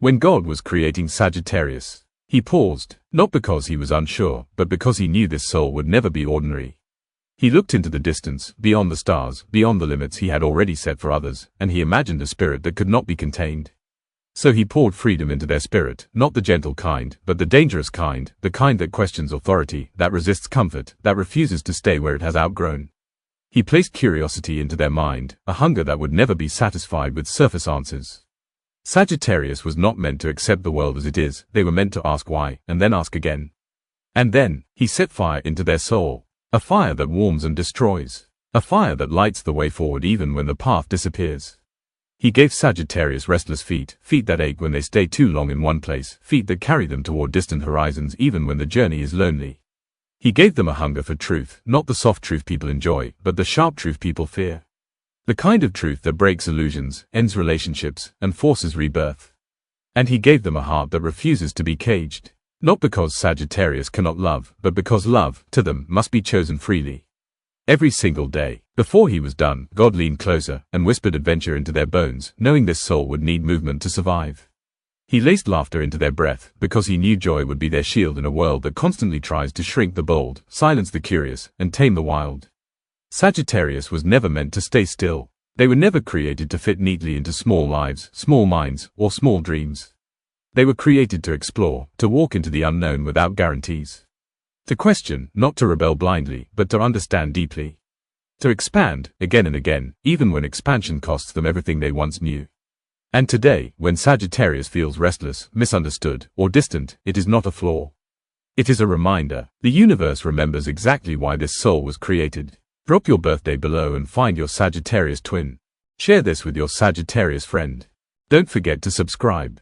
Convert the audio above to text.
When God was creating Sagittarius, he paused, not because he was unsure, but because he knew this soul would never be ordinary. He looked into the distance, beyond the stars, beyond the limits he had already set for others, and he imagined a spirit that could not be contained. So he poured freedom into their spirit, not the gentle kind, but the dangerous kind, the kind that questions authority, that resists comfort, that refuses to stay where it has outgrown. He placed curiosity into their mind, a hunger that would never be satisfied with surface answers. Sagittarius was not meant to accept the world as it is, they were meant to ask why, and then ask again. And then, he set fire into their soul. A fire that warms and destroys. A fire that lights the way forward even when the path disappears. He gave Sagittarius restless feet, feet that ache when they stay too long in one place, feet that carry them toward distant horizons even when the journey is lonely. He gave them a hunger for truth, not the soft truth people enjoy, but the sharp truth people fear. The kind of truth that breaks illusions, ends relationships, and forces rebirth. And he gave them a heart that refuses to be caged. Not because Sagittarius cannot love, but because love, to them, must be chosen freely. Every single day. Before he was done, God leaned closer and whispered adventure into their bones, knowing this soul would need movement to survive. He laced laughter into their breath, because he knew joy would be their shield in a world that constantly tries to shrink the bold, silence the curious, and tame the wild. Sagittarius was never meant to stay still. They were never created to fit neatly into small lives, small minds, or small dreams. They were created to explore, to walk into the unknown without guarantees. To question, not to rebel blindly, but to understand deeply. To expand, again and again, even when expansion costs them everything they once knew. And today, when Sagittarius feels restless, misunderstood, or distant, it is not a flaw. It is a reminder. The universe remembers exactly why this soul was created. Drop your birthday below and find your Sagittarius twin. Share this with your Sagittarius friend. Don't forget to subscribe.